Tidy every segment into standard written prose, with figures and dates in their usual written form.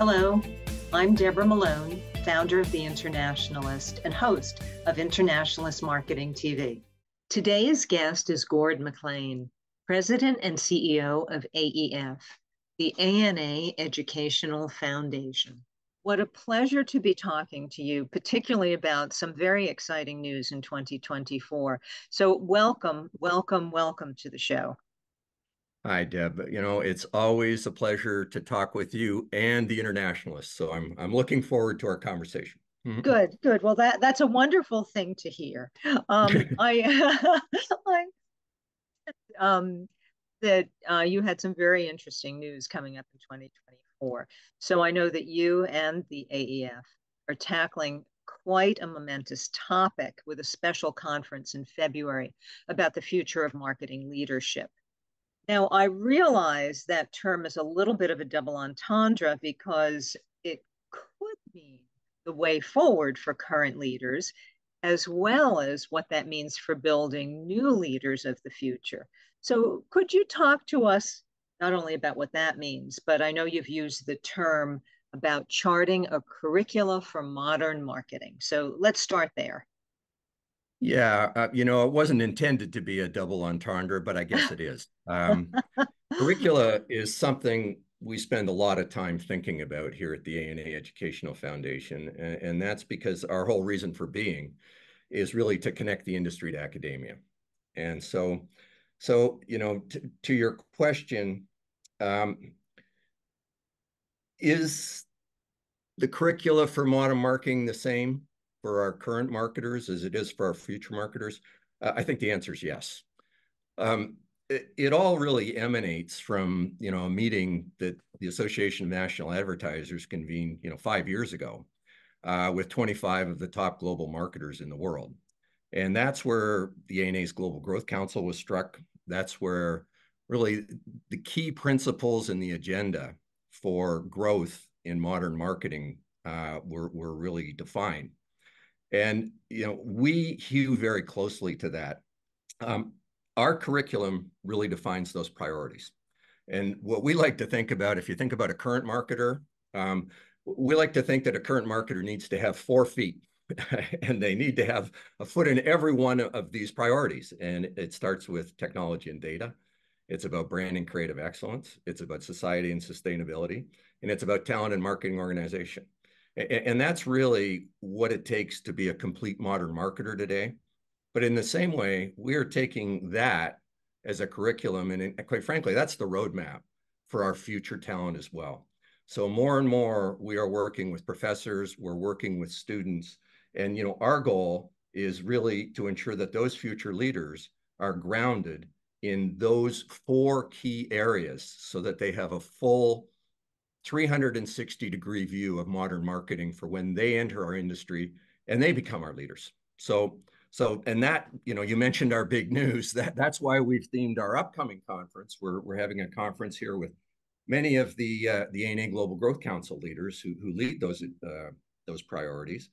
Hello, I'm Deborah Malone, founder of The Internationalist and host of Internationalist Marketing TV. Today's guest is Gord McLean, President and CEO of AEF, the ANA Educational Foundation. What a pleasure to be talking to you, particularly about some very exciting news in 2024. So welcome to the show. Hi, Deb. It's always a pleasure to talk with you and the Internationalists. So I'm looking forward to our conversation. Good. Well, that's a wonderful thing to hear. That you had some very interesting news coming up in 2024. So I know that you and the AEF are tackling quite a momentous topic with a special conference in February about the future of marketing leadership. Now, I realize that term is a little bit of a double entendre because it could mean the way forward for current leaders, as well as what that means for building new leaders of the future. So could you talk to us not only about what that means, but I know you've used the term about charting a curricula for modern marketing. So let's start there. Yeah, it wasn't intended to be a double entendre, but I guess it is. Curricula is something we spend a lot of time thinking about here at the ANA Educational Foundation, and that's because our whole reason for being is really to connect the industry to academia. And so to your question, is the curricula for modern marketing the same for our current marketers as it is for our future marketers? I think the answer is yes. It all really emanates from a meeting that the Association of National Advertisers convened 5 years ago with 25 of the top global marketers in the world. And that's where the ANA's Global Growth Council was struck. That's where really the key principles in the agenda for growth in modern marketing were really defined. And we hew very closely to that. Our curriculum really defines those priorities. And what we like to think about, if you think about a current marketer, we like to think that a current marketer needs to have 4 feet and they need to have a foot in every one of these priorities. And it starts with technology and data. It's about brand and creative excellence. It's about society and sustainability. And it's about talent and marketing organization. And that's really what it takes to be a complete modern marketer today. But in the same way, we are taking that as a curriculum. And quite frankly, that's the roadmap for our future talent as well. So more and more, we are working with professors, we're working with students. And our goal is really to ensure that those future leaders are grounded in those 4 key areas so that they have a full 360-degree view of modern marketing for when they enter our industry and they become our leaders. And that, you mentioned our big news. That's why we've themed our upcoming conference. We're having a conference here with many of the ANA Global Growth Council leaders who lead those priorities.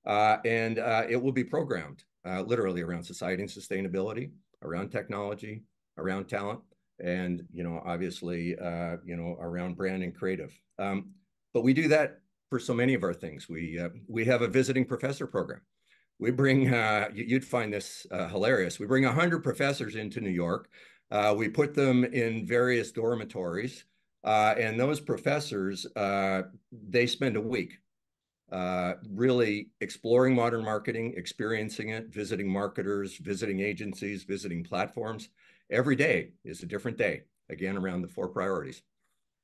And it will be programmed literally around society and sustainability, around technology, around talent, and obviously around brand and creative. But we do that for so many of our things. We have a visiting professor program. We bring you'd find this hilarious. We bring 100 professors into New York. We put them in various dormitories, and those professors they spend a week really exploring modern marketing, experiencing it, visiting marketers, visiting agencies, visiting platforms. Every day is a different day, again, around the 4 priorities.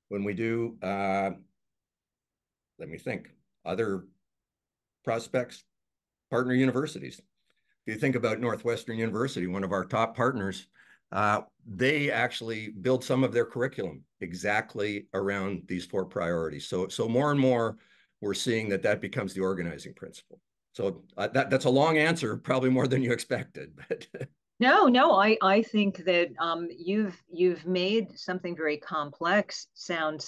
When we do, let me think, other prospects, partner universities. If you think about Northwestern University, one of our top partners, they actually build some of their curriculum exactly around these 4 priorities. So more and more, we're seeing that becomes the organizing principle. So that's a long answer, probably more than you expected. But No, I think that you've made something very complex sound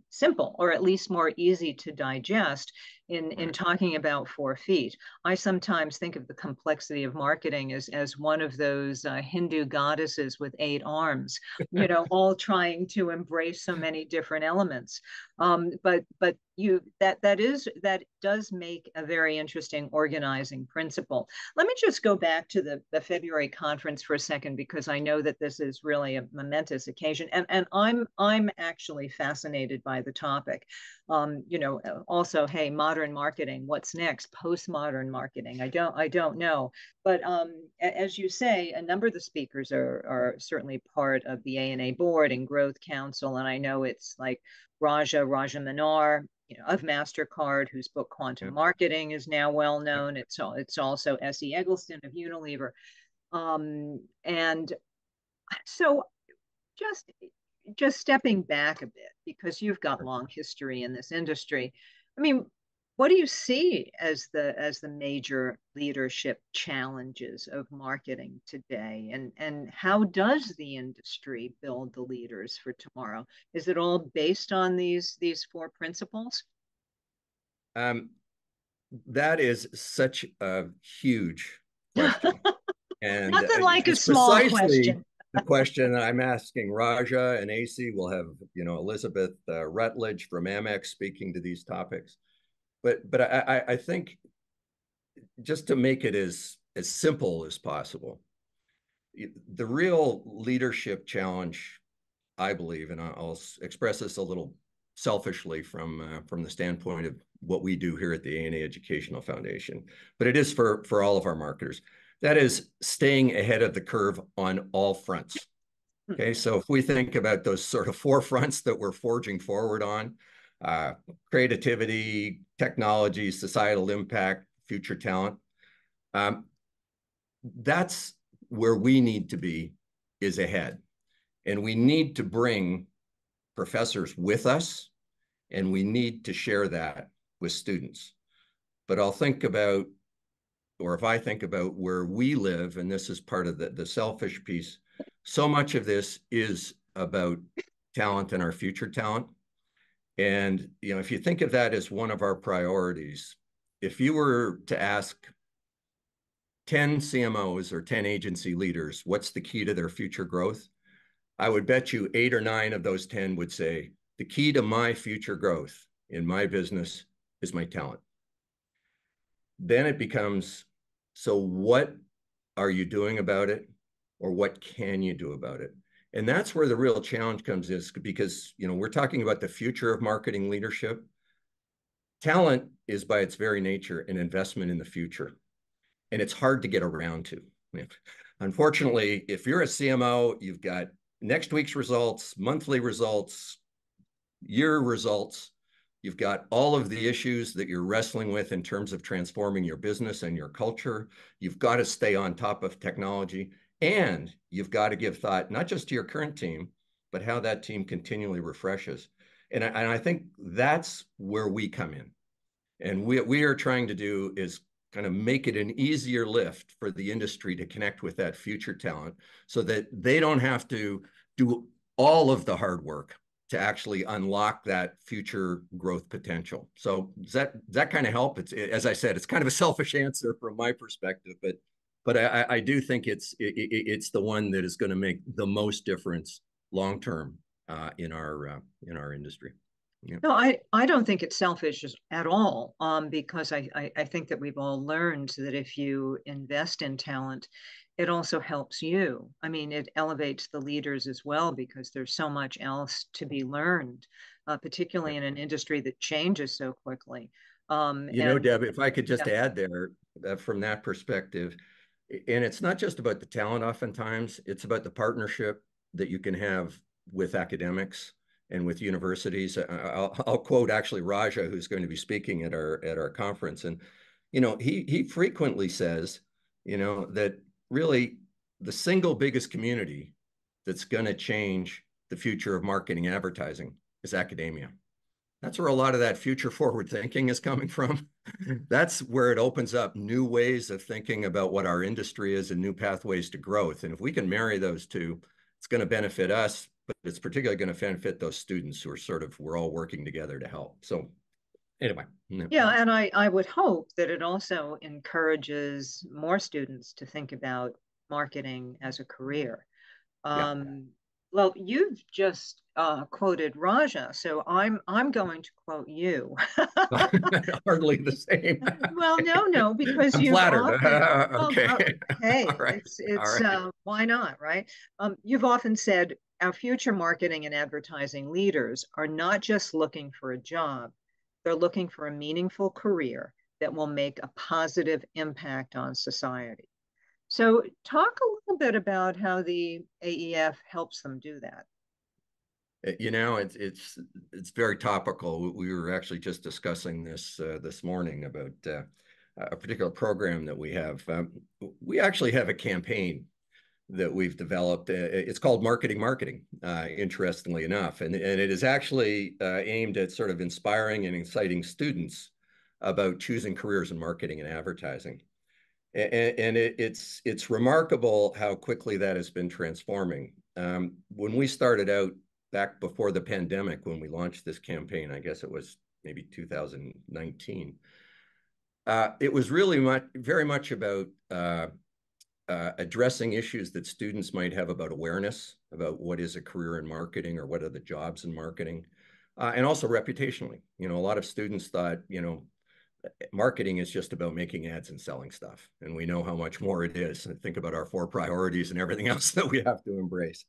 simple, or at least more easy to digest in talking about 4 feet. I sometimes think of the complexity of marketing as one of those Hindu goddesses with 8 arms, all trying to embrace so many different elements. But that does make a very interesting organizing principle. Let me just go back to the February conference for a second, because I know that this is really a momentous occasion, and I'm actually fascinated by the topic. Also, hey, modern marketing, what's next? Postmodern marketing, I don't know. But as you say, a number of the speakers are certainly part of the ANA board and Growth Council, and I know it's like Raja Minar, of MasterCard, whose book Quantum Marketing is now well known. It's also S.E. Eggleston of Unilever, and so just stepping back a bit, because you've got long history in this industry. I mean, what do you see as the major leadership challenges of marketing today, and how does the industry build the leaders for tomorrow? Is it all based on these 4 principles? That is such a huge question. And Nothing like a it's small precisely question. the question that I'm asking Raja and AC. We'll have, Elizabeth Rutledge from Amex speaking to these topics. But I think, just to make it as simple as possible, the real leadership challenge, I believe, and I'll express this a little selfishly from the standpoint of what we do here at the ANA Educational Foundation, but it is for all of our marketers. That is staying ahead of the curve on all fronts. Okay, so if we think about those sort of 4 fronts that we're forging forward on, creativity, technology, societal impact, future talent, that's where we need to be, is ahead. And we need to bring professors with us, and we need to share that with students. But I'll think about, or if I think about where we live, and this is part of the selfish piece, so much of this is about talent and our future talent. And, if you think of that as one of our priorities, if you were to ask 10 CMOs or 10 agency leaders, what's the key to their future growth? I would bet you 8 or 9 of those 10 would say, the key to my future growth in my business is my talent. Then it becomes, so what are you doing about it? Or what can you do about it? And that's where the real challenge comes, is because, we're talking about the future of marketing leadership. Talent is, by its very nature, an investment in the future. And it's hard to get around to. Unfortunately, if you're a CMO, you've got next week's results, monthly results, year results. You've got all of the issues that you're wrestling with in terms of transforming your business and your culture. You've got to stay on top of technology, and you've got to give thought, not just to your current team, but how that team continually refreshes. And I think that's where we come in. And we are trying to do is kind of make it an easier lift for the industry to connect with that future talent, so that they don't have to do all of the hard work to actually unlock that future growth potential. So does that kind of help? As I said, it's kind of a selfish answer from my perspective, but I do think it's the one that is going to make the most difference long term in our industry. Yeah. No, I don't think it's selfish at all, because I think that we've all learned that if you invest in talent, it also helps you. I mean, it elevates the leaders as well, because there's so much else to be learned, particularly in an industry that changes so quickly. Deb, if I could just add there, from that perspective, and it's not just about the talent oftentimes, it's about the partnership that you can have with academics and with universities. I'll quote actually Raja, who's going to be speaking at our conference. And, he frequently says, that really the single biggest community that's going to change the future of marketing and advertising is academia. That's where a lot of that future forward thinking is coming from. That's where it opens up new ways of thinking about what our industry is and new pathways to growth. And if we can marry those two, it's going to benefit us, but it's particularly going to benefit those students who are we're all working together to help. So Anyway. Yeah, and I would hope that it also encourages more students to think about marketing as a career. Yeah. Um, well, you've just quoted Raja, so I'm going to quote you. Hardly the same. Well, Okay. no, because I'm you've flattered. often, well, Okay. All hey, right. All it's right. why not, right? You've often said our future marketing and advertising leaders are not just looking for a job, they're looking for a meaningful career that will make a positive impact on society. So, talk a little bit about how the AEF helps them do that. It's very topical. We were actually just discussing this morning about a particular program that we have. We actually have a campaign that we've developed. It's called Marketing, interestingly enough, and it is actually aimed at sort of inspiring and exciting students about choosing careers in marketing and advertising. And it's remarkable how quickly that has been transforming. When we started out back before the pandemic, when we launched this campaign, I guess it was maybe 2019. It was really very much about addressing issues that students might have about awareness, about what is a career in marketing or what are the jobs in marketing, and also reputationally. A lot of students thought, marketing is just about making ads and selling stuff. And we know how much more it is. And think about our 4 priorities and everything else that we have to embrace.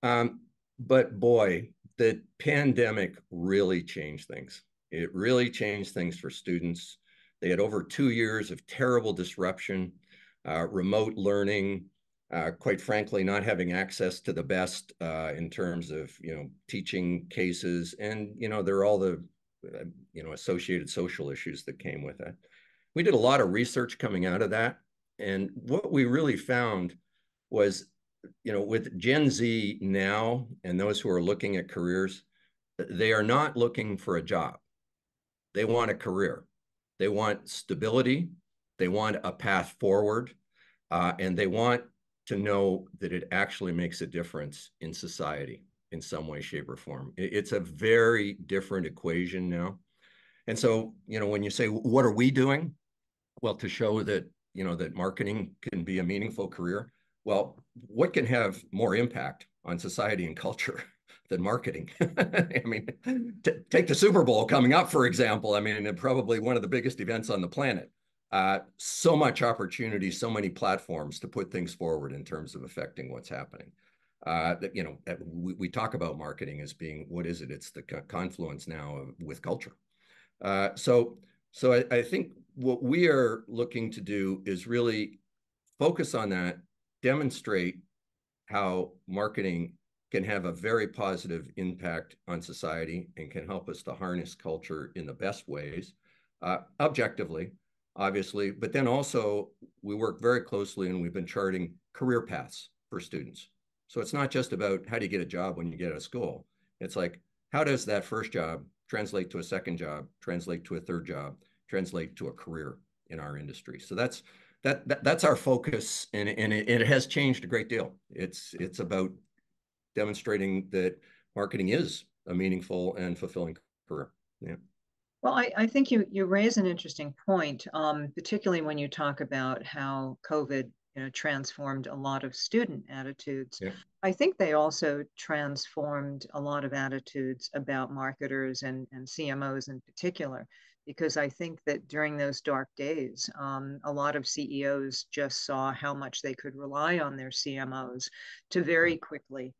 But boy, the pandemic really changed things. It really changed things for students. They had over 2 years of terrible disruption, remote learning, quite frankly, not having access to the best in terms of, teaching cases. And, there are all the, associated social issues that came with it. We did a lot of research coming out of that. And what we really found was, with Gen Z now and those who are looking at careers, they are not looking for a job. They want a career. They want stability. They want a path forward. And they want to know that it actually makes a difference in society in some way, shape, or form. It's a very different equation now. And so, when you say, what are we doing? Well, to show that, that marketing can be a meaningful career. Well, what can have more impact on society and culture than marketing? I mean, take the Super Bowl coming up, for example. I mean, probably one of the biggest events on the planet. So much opportunity, so many platforms to put things forward in terms of affecting what's happening. We talk about marketing as being, what is it? It's the confluence now with culture. So I think what we are looking to do is really focus on that, demonstrate how marketing can have a very positive impact on society and can help us to harness culture in the best ways, objectively, obviously, but then also we work very closely and we've been charting career paths for students. So it's not just about how do you get a job when you get out of school. It's like, how does that first job translate to a second job, translate to a third job, translate to a career in our industry? So that's our focus, and it has changed a great deal. It's about demonstrating that marketing is a meaningful and fulfilling career. Yeah. Well, I think you raise an interesting point, particularly when you talk about how COVID, transformed a lot of student attitudes. Yeah. I think they also transformed a lot of attitudes about marketers and CMOs in particular, because I think that during those dark days, a lot of CEOs just saw how much they could rely on their CMOs to very quickly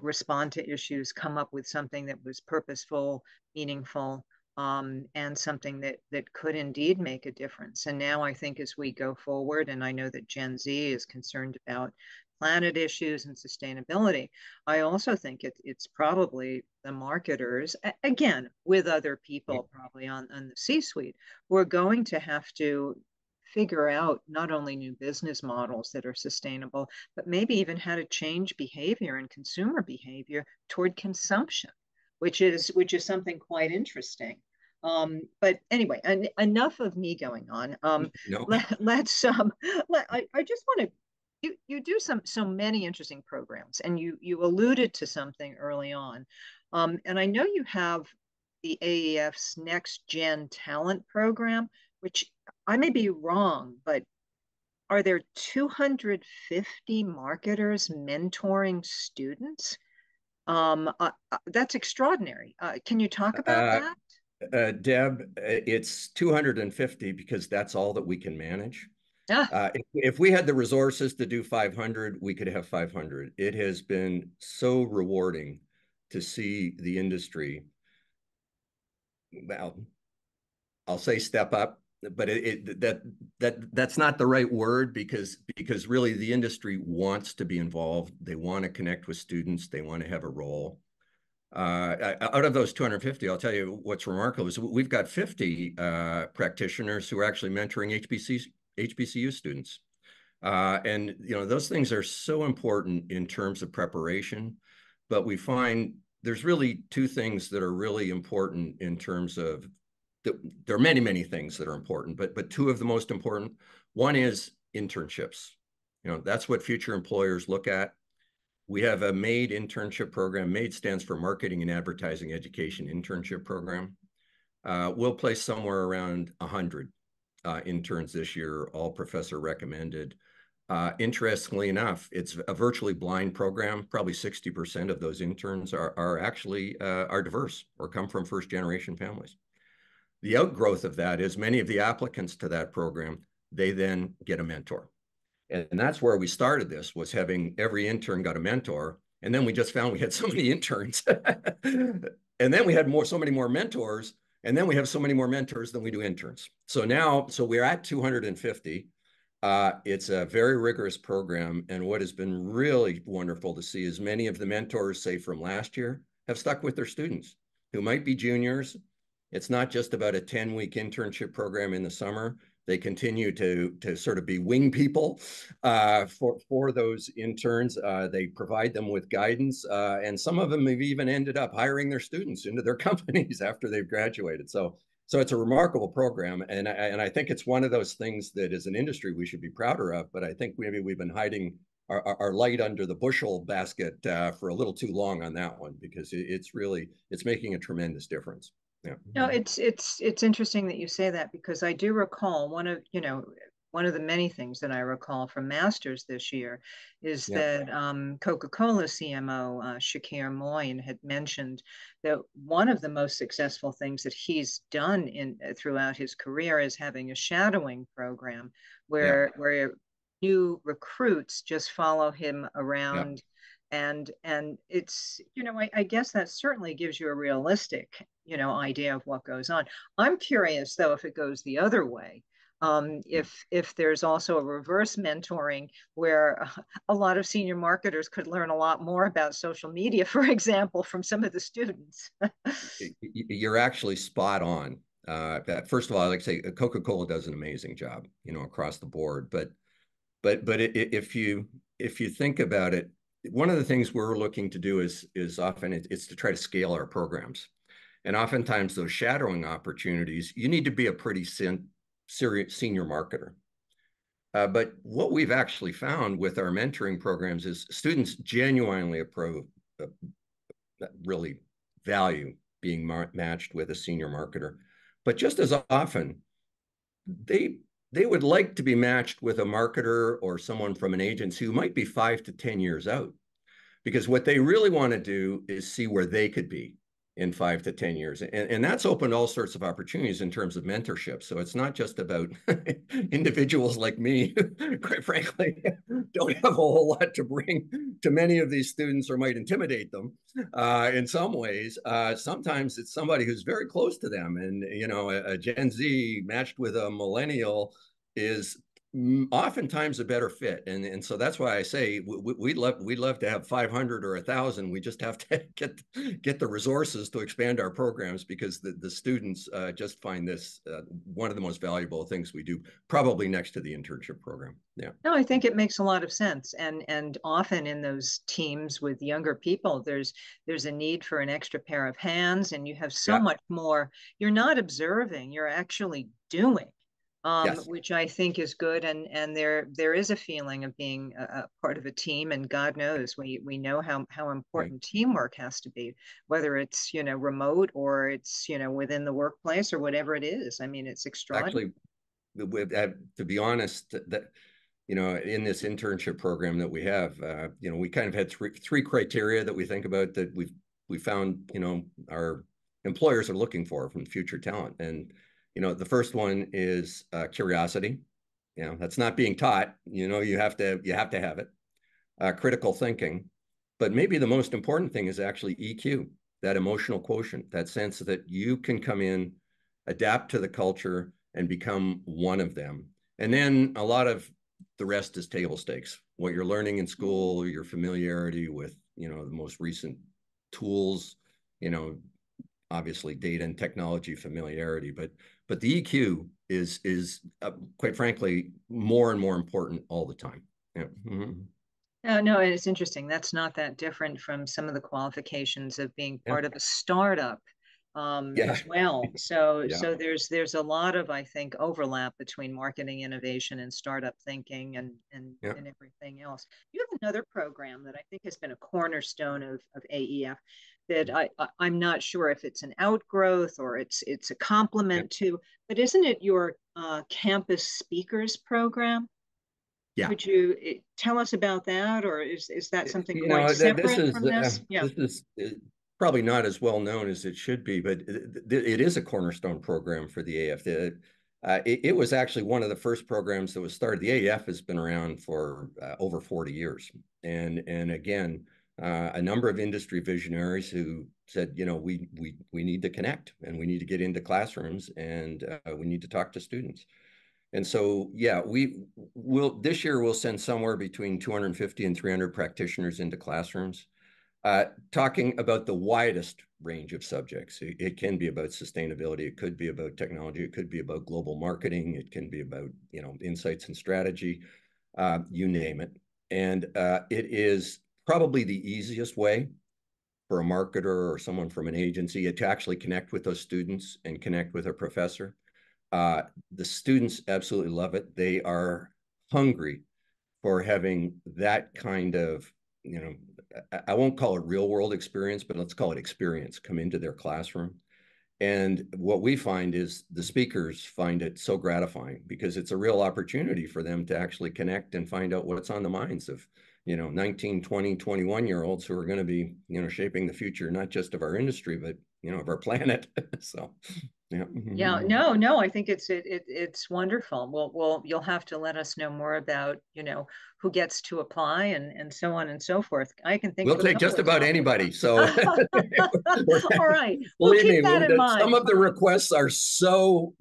respond to issues, come up with something that was purposeful, meaningful, and something that could indeed make a difference. And now I think as we go forward, and I know that Gen Z is concerned about planet issues and sustainability, I also think it's probably the marketers, again, with other people probably on the C-suite, who are going to have to figure out not only new business models that are sustainable, but maybe even how to change behavior and consumer behavior toward consumption, which is something quite interesting. But anyway, enough of me going on. No. Let's. I just want to. You do so many interesting programs, and you alluded to something early on, and I know you have the AEF's Next Gen Talent Program, which I may be wrong, but are there 250 marketers mentoring students? That's extraordinary. Can you talk about Uh, that? Deb, it's 250 because that's all that we can manage. Ah, If we had the resources to do 500, we could have 500. It has been so rewarding to see the industry, well, I'll say step up, but that's not the right word because really the industry wants to be involved. They want to connect with students. They want to have a role. Out of those 250, I'll tell you what's remarkable is we've got 50 practitioners who are actually mentoring HBCU students. And you know, those things are so important in terms of preparation, but we find there's really two things that are really important in terms of there are many, many things that are important, but two of the most important. One is internships. You know, that's what future employers look at. We have a MAID internship program. MAID stands for Marketing and Advertising Education Internship Program. We'll place somewhere around 100 interns this year, all professor recommended. Interestingly enough, it's a virtually blind program. Probably 60% of those interns are actually are diverse or come from first generation families. The outgrowth of that is many of the applicants to that program, they then get a mentor. And that's where we started this, was having every intern got a mentor. And then we just found we had so many interns. And then we had so many more mentors. And then we have so many more mentors than we do interns. So now, so we're at 250. It's a very rigorous program. And what has been really wonderful to see is many of the mentors, say from last year, have stuck with their students who might be juniors. It's not just about a 10-week internship program in the summer. They continue to sort of be wing people for those interns. They provide them with guidance, and some of them have even ended up hiring their students into their companies after they've graduated. So it's a remarkable program, and I think it's one of those things that as an industry we should be prouder of. But I think maybe we've been hiding our light under the bushel basket for a little too long on that one, because it's making a tremendous difference. Yeah. No, it's interesting that you say that, because I do recall one of the many things that I recall from Masters this year is Yeah. that Coca-Cola CMO Shakir Moin had mentioned that one of the most successful things that he's done throughout his career is having a shadowing program Yeah. where new recruits just follow him Yeah. around, and it's, I guess that certainly gives you a realistic, idea of what goes on. I'm curious though if it goes the other way. If there's also a reverse mentoring where a lot of senior marketers could learn a lot more about social media, for example, from some of the students. You're actually spot on. First of all, like I say, Coca-Cola does an amazing job, across the board. But if you think about it, one of the things we're looking to do is often it's to try to scale our programs. And oftentimes those shadowing opportunities, you need to be a pretty serious senior marketer. But what we've actually found with our mentoring programs is students genuinely really value being matched with a senior marketer. But just as often, they would like to be matched with a marketer or someone from an agency who might be 5 to 10 years out, because what they really want to do is see where they could be in 5 to 10 years. And that's opened all sorts of opportunities in terms of mentorship. So it's not just about individuals like me, quite frankly, don't have a whole lot to bring to many of these students or might intimidate them in some ways. Sometimes it's somebody who's very close to them. And, a Gen Z matched with a millennial is oftentimes a better fit, and so that's why I say we'd love to have 500 or 1,000. We just have to get the resources to expand our programs, because the students just find this one of the most valuable things we do, probably next to the internship program. Yeah. No, I think it makes a lot of sense, and often in those teams with younger people, there's a need for an extra pair of hands, and you have so Yeah. much more. You're not observing; you're actually doing. Yes, which I think is good. And there is a feeling of being a part of a team. And God knows we know how yeah. important teamwork has to be, whether it's remote or it's within the workplace or whatever it is. I mean, it's extraordinary. Actually, to be honest, that in this internship program that we have, we kind of had three criteria that we think about that we found, our employers are looking for from future talent. And, the first one is curiosity. That's not being taught. You have to have it. Critical thinking, but maybe the most important thing is actually EQ, that emotional quotient, that sense that you can come in, adapt to the culture, and become one of them. And then a lot of the rest is table stakes. What you're learning in school, your familiarity with, the most recent tools, you know, obviously data and technology familiarity, but the EQ is quite frankly more and more important all the time. Yeah. Mm-hmm. No, it's interesting. That's not that different from some of the qualifications of being Yeah. part of a startup Yeah. as well. So, Yeah. so there's a lot of, I think, overlap between marketing innovation and startup thinking Yeah. and everything else. You have another program that I think has been a cornerstone of AEF that I'm not sure if it's an outgrowth or it's a Yeah. complement to, but isn't it your campus speakers program? Yeah. Could you tell us about that, or is that something You quite know, this separate is from this? Yeah. this is probably not as well known as it should be, but it is a cornerstone program for the AF. It was actually one of the first programs that was started. The AEF has been around for over 40 years, and again, a number of industry visionaries who said, we need to connect and we need to get into classrooms and we need to talk to students. And so, yeah, this year we'll send somewhere between 250 and 300 practitioners into classrooms, talking about the widest range of subjects. It can be about sustainability. It could be about technology. It could be about global marketing. It can be about, insights and strategy, you name it. And it is probably the easiest way for a marketer or someone from an agency to actually connect with those students and connect with a professor. The students absolutely love it. They are hungry for having that kind of, I won't call it real world experience, but let's call it experience come into their classroom. And what we find is the speakers find it so gratifying because it's a real opportunity for them to actually connect and find out what's on the minds of, 19, 20, 21-year-olds who are going to be, shaping the future, not just of our industry, but, of our planet. So, yeah. Yeah, Mm-hmm. no, I think it's wonderful. Well, you'll have to let us know more about, who gets to apply and so on and so forth. I can think We'll of a take couple just of about topics. anybody. So All right, we'll believe keep me, that in some mind. of the requests are so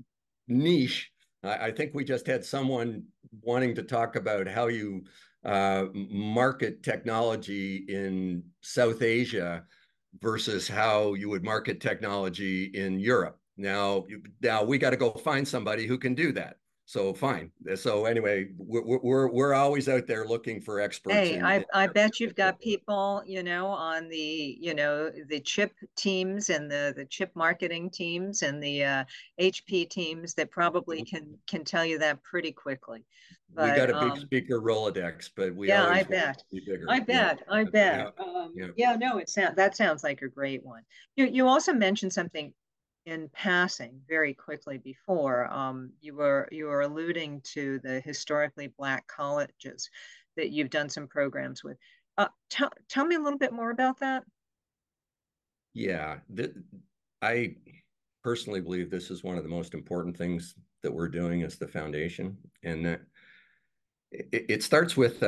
niche. I think we just had someone wanting to talk about how you market technology in South Asia versus how you would market technology in Europe. Now we got to go find somebody who can do that. So fine. So anyway, we're always out there looking for experts Hey, in I bet you've got people, on the chip teams and the chip marketing teams and the HP teams that probably can tell you that pretty quickly. we But got a big speaker Rolodex, but we yeah, I always want bet. to be bigger. I Yeah, bet. I yeah, bet. yeah. Yeah, no, that sounds like a great one. You also mentioned something in passing very quickly before. You were alluding to the historically Black colleges that you've done some programs with. Tell me a little bit more about that. Yeah, I personally believe this is one of the most important things that we're doing as the foundation, and that it starts with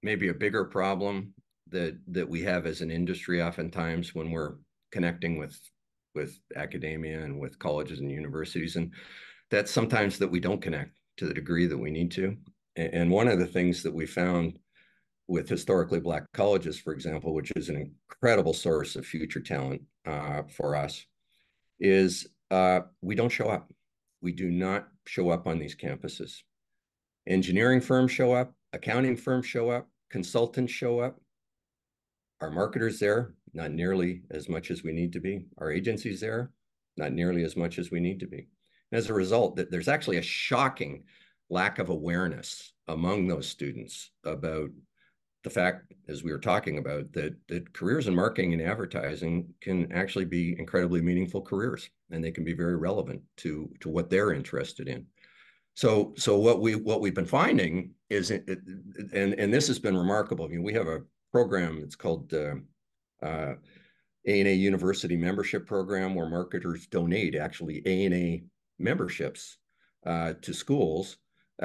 maybe a bigger problem that we have as an industry oftentimes when we're connecting with academia and with colleges and universities, and that's sometimes that we don't connect to the degree that we need to. And one of the things that we found with historically Black colleges, for example, which is an incredible source of future talent for us, is we don't show up. We do not show up on these campuses. Engineering firms show up, accounting firms show up, consultants show up. Our marketers there, not nearly as much as we need to be. Our agencies there, not nearly as much as we need to be. As a result, there's actually a shocking lack of awareness among those students about the fact, as we were talking about, that careers in marketing and advertising can actually be incredibly meaningful careers, and they can be very relevant to what they're interested in. So what we've been finding is, and this has been remarkable. I mean, we have a program. It's called A&A University Membership Program, where marketers donate actually A&A memberships to schools,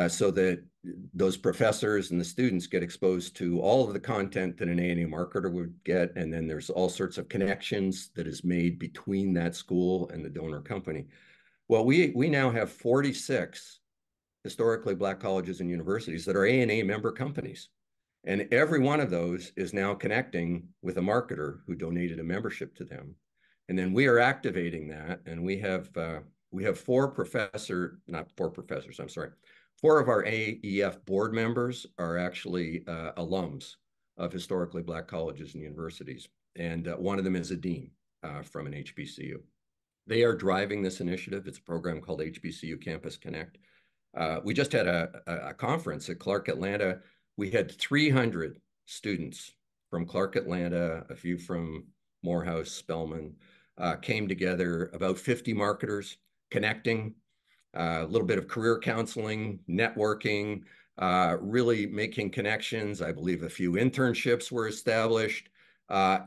so that those professors and the students get exposed to all of the content that an A&A marketer would get, and then there's all sorts of connections that is made between that school and the donor company. Well, we now have 46 historically Black colleges and universities that are A&A member companies. And every one of those is now connecting with a marketer who donated a membership to them. And then we are activating that. And we have four of our AEF board members are actually alums of historically Black colleges and universities. And one of them is a dean from an HBCU. They are driving this initiative. It's a program called HBCU Campus Connect. We just had a conference at Clark Atlanta. We had 300 students from Clark Atlanta, a few from Morehouse, Spelman, came together, about 50 marketers connecting, a little bit of career counseling, networking, really making connections. I believe a few internships were established, but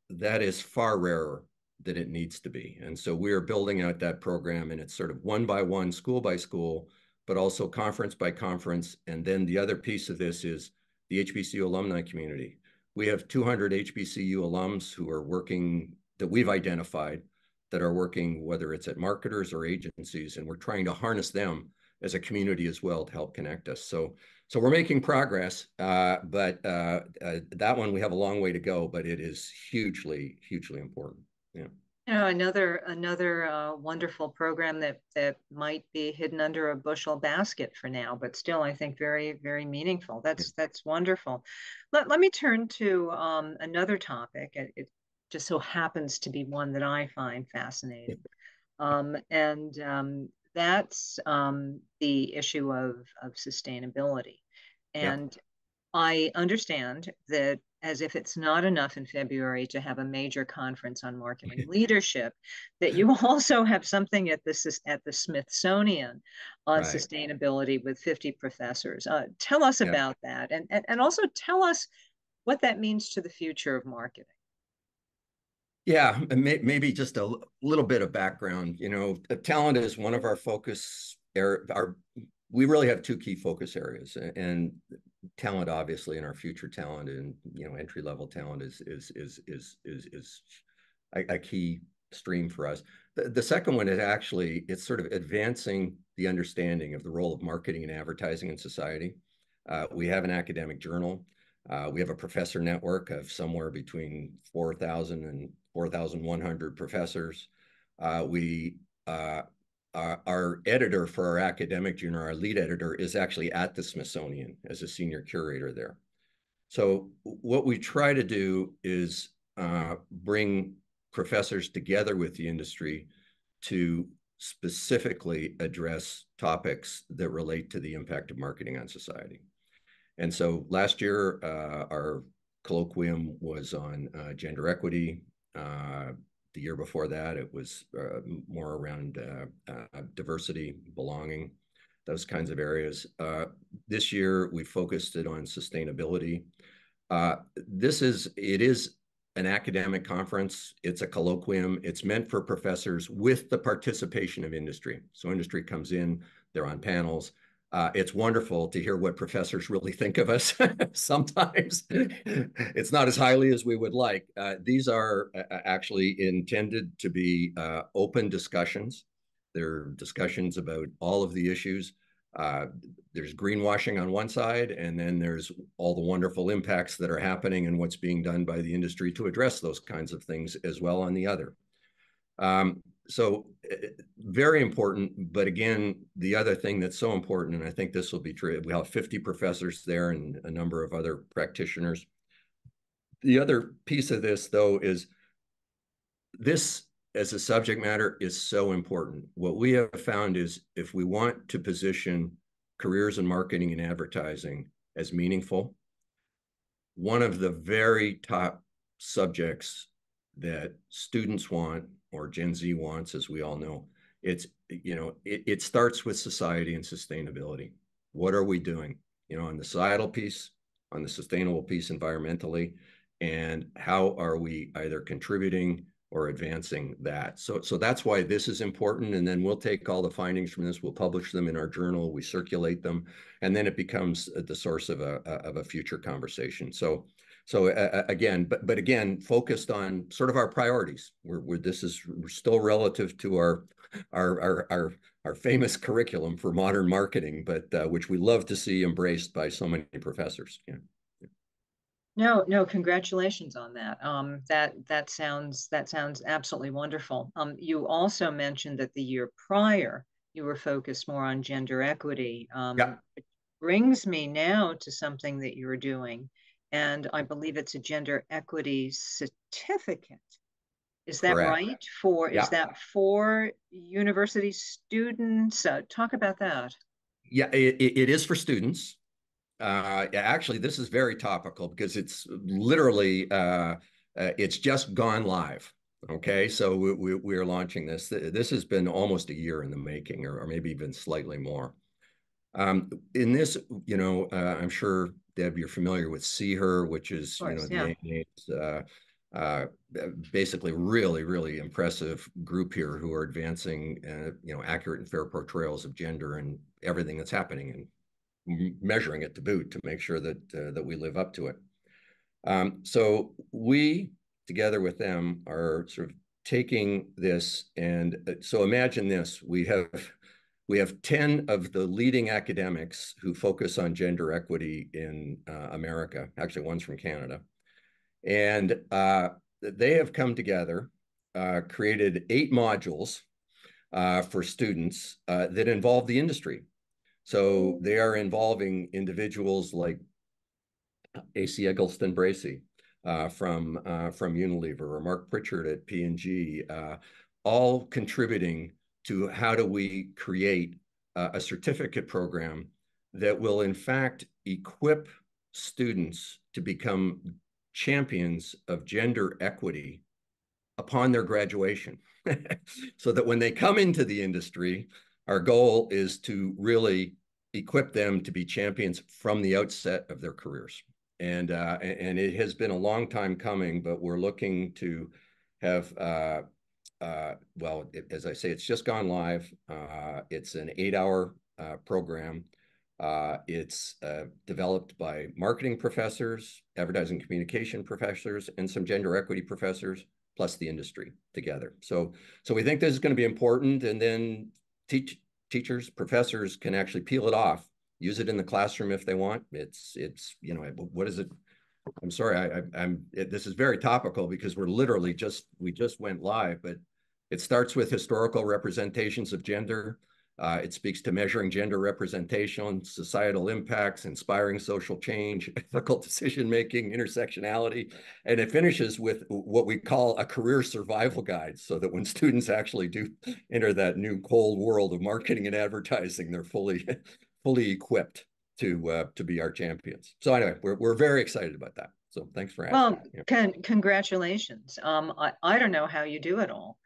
that is far rarer than it needs to be. And so we are building out that program, and it's sort of one by one, school by school, but also conference by conference. And then the other piece of this is the HBCU alumni community. We have 200 HBCU alums who are working, that we've identified, that are working, whether it's at marketers or agencies, and we're trying to harness them as a community as well to help connect us. So we're making progress, but that one, we have a long way to go, but it is hugely, hugely important. Yeah. You know, another wonderful program that might be hidden under a bushel basket for now, but still, I think very, very meaningful. That's wonderful. Let me turn to another topic. It just so happens to be one that I find fascinating, and that's the issue of sustainability. And I understand that, as if it's not enough in February to have a major conference on marketing leadership, that you also have something at the Smithsonian on sustainability with 50 professors. Tell us about that, and also tell us what that means to the future of marketing. Yeah, maybe just a little bit of background. You know, talent is one of our focus areas. We really have two key focus areas, and talent, obviously, and our future talent, and entry-level talent is a key stream for us. The second one is actually, it's sort of advancing the understanding of the role of marketing and advertising in society. We have an academic journal. We have a professor network of somewhere between 4,000 and 4,100 professors. Our editor for our academic journal, our lead editor, is actually at the Smithsonian as a senior curator there. So what we try to do is bring professors together with the industry to specifically address topics that relate to the impact of marketing on society. And so last year, our colloquium was on gender equity. The year before that, it was more around diversity, belonging, those kinds of areas. This year, we focused it on sustainability. It is an academic conference. It's a colloquium. It's meant for professors with the participation of industry. So industry comes in, they're on panels. It's wonderful to hear what professors really think of us. Sometimes it's not as highly as we would like. These are actually intended to be open discussions. They're discussions about all of the issues. There's greenwashing on one side, and then there's all the wonderful impacts that are happening and what's being done by the industry to address those kinds of things as well on the other. So very important, but again, the other thing that's so important, and I think this will be true, we have 50 professors there and a number of other practitioners. The other piece of this, though, is this as a subject matter is so important. What we have found is if we want to position careers in marketing and advertising as meaningful, one of the very top subjects that students want, or Gen Z wants, as we all know, it starts with society and sustainability. What are we doing, on the societal piece, on the sustainable piece environmentally, and how are we either contributing or advancing that? So that's why this is important. And then we'll take all the findings from this, we'll publish them in our journal, we circulate them, and then it becomes the source of a future conversation. So again, but again, focused on sort of our priorities. We're still relative to our famous curriculum for modern marketing, but which we love to see embraced by so many professors. Yeah. No, congratulations on that. That sounds absolutely wonderful. You also mentioned that the year prior you were focused more on gender equity. Yeah. It brings me now to something that you're doing, and I believe it's a gender equity certificate. Is that Correct. right? Is Yeah. that for university students? Talk about that. Yeah, it is for students. Actually, this is very topical because it's literally it's just gone live. Okay, so we are launching this. This has been almost a year in the making, or maybe even slightly more. In this, I'm sure, Deb, you're familiar with See Her, which is, Of course, the yeah. ANA's basically really, really impressive group here who are advancing, accurate and fair portrayals of gender and everything that's happening, and measuring it to boot to make sure that we live up to it. So we, together with them, are sort of taking this, and so imagine this: we have 10 of the leading academics who focus on gender equity in America. Actually, one's from Canada, and they have come together, created 8 modules for students that involve the industry. So they are involving individuals like AC Eggleston Bracey from Unilever, or Mark Pritchard at P&G, all contributing to how do we create a certificate program that will in fact equip students to become champions of gender equity upon their graduation. So that when they come into the industry, our goal is to really equip them to be champions from the outset of their careers. And it has been a long time coming, but we're looking to have, as I say, it's just gone live. It's an 8-hour program. It's developed by marketing professors, advertising communication professors, and some gender equity professors, plus the industry together. So we think this is going to be important, and then teachers, professors can actually peel it off, use it in the classroom if they want. It's what is it? I'm sorry, this is very topical because we just went live, but it starts with historical representations of gender. It speaks to measuring gender representation, societal impacts, inspiring social change, ethical decision-making, intersectionality, and it finishes with what we call a career survival guide, so that when students actually do enter that new cold world of marketing and advertising, they're fully equipped to be our champions. So anyway, we're very excited about that. So thanks for asking. Well, congratulations. I don't know how you do it all.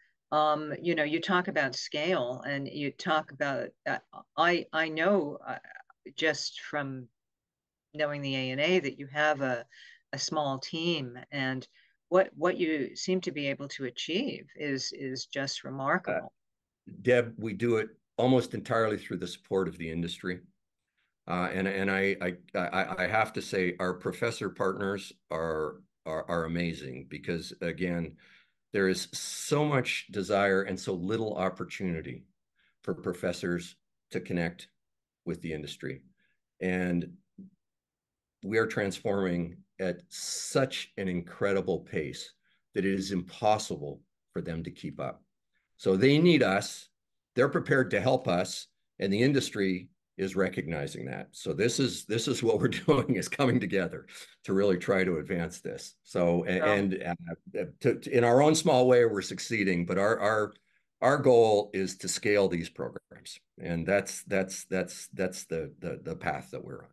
You talk about scale, and you talk about I know just from knowing the ANA that you have a small team, and what you seem to be able to achieve is just remarkable. Deb, we do it almost entirely through the support of the industry. And I have to say our professor partners are amazing, because again, there is so much desire and so little opportunity for professors to connect with the industry. And we are transforming at such an incredible pace that it is impossible for them to keep up. So they need us. They're prepared to help us, and the industry is recognizing that. So this is what we're doing, is coming together to really try to advance this. So in our own small way, we're succeeding, but our goal is to scale these programs, and that's the path that we're on.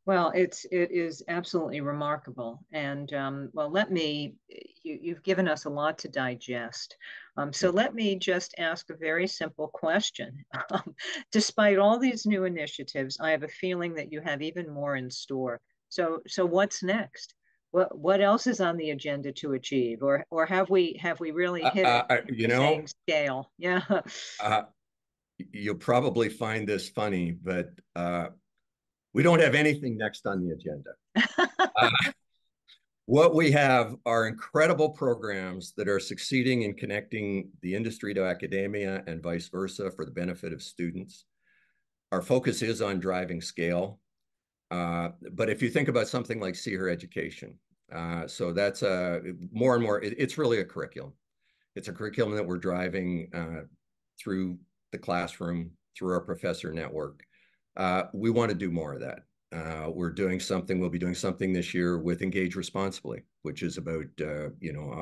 Well, it is absolutely remarkable. And well, you've given us a lot to digest. So let me just ask a very simple question. Despite all these new initiatives, I have a feeling that you have even more in store. So what's next? What else is on the agenda to achieve, or have we really hit it? Saying scale, yeah. You'll probably find this funny, but we don't have anything next on the agenda. What we have are incredible programs that are succeeding in connecting the industry to academia and vice versa for the benefit of students. Our focus is on driving scale. But if you think about something like See Her Education, so that's more and more, it's really a curriculum. It's a curriculum that we're driving through the classroom, through our professor network. We want to do more of that. We'll be doing something this year with Engage Responsibly, which is about,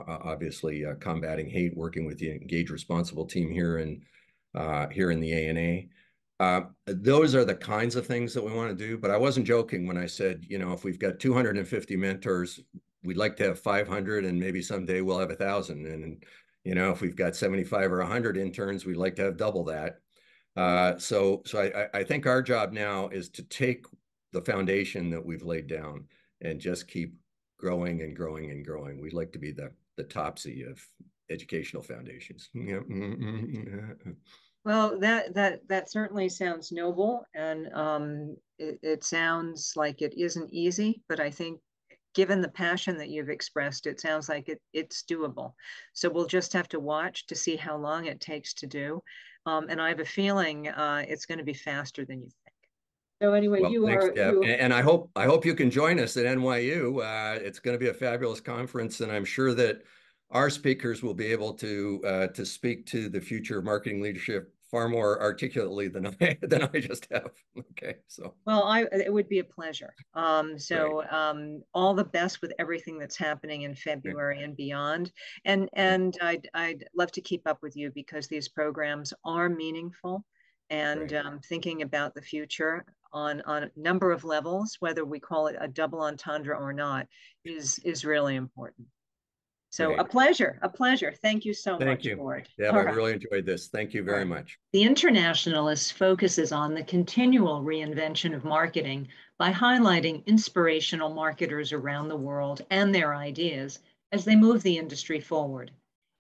obviously combating hate, working with the Engage Responsible team here in the ANA. Those are the kinds of things that we want to do, but I wasn't joking when I said, if we've got 250 mentors, we'd like to have 500, and maybe someday we'll have 1,000. And, if we've got 75 or 100 interns, we'd like to have double that. So I think our job now is to take the foundation that we've laid down and just keep growing and growing and growing. We'd like to be the Topsy of educational foundations. Well, that certainly sounds noble, and it sounds like it isn't easy, but I think given the passion that you've expressed, it sounds like it's doable. So we'll just have to watch to see how long it takes to do. And I have a feeling it's going to be faster than you think. So anyway, well, thanks, Deb. And I hope you can join us at NYU. It's going to be a fabulous conference, and I'm sure that our speakers will be able to speak to the future of marketing leadership far more articulately than I just have. Okay, so. Well, it would be a pleasure. All the best with everything that's happening in February and beyond. And I'd love to keep up with you, because these programs are meaningful, and thinking about the future on a number of levels, whether we call it a double entendre or not, is really important. So a pleasure. Thank you so much, Gord. Yeah, I really enjoyed this. Thank you very much. The Internationalist focuses on the continual reinvention of marketing by highlighting inspirational marketers around the world and their ideas as they move the industry forward.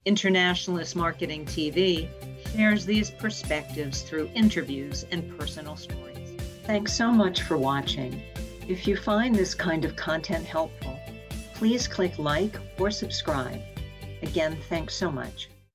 Internationalist Marketing TV shares these perspectives through interviews and personal stories. Thanks so much for watching. If you find this kind of content helpful, please click like or subscribe. Again, thanks so much.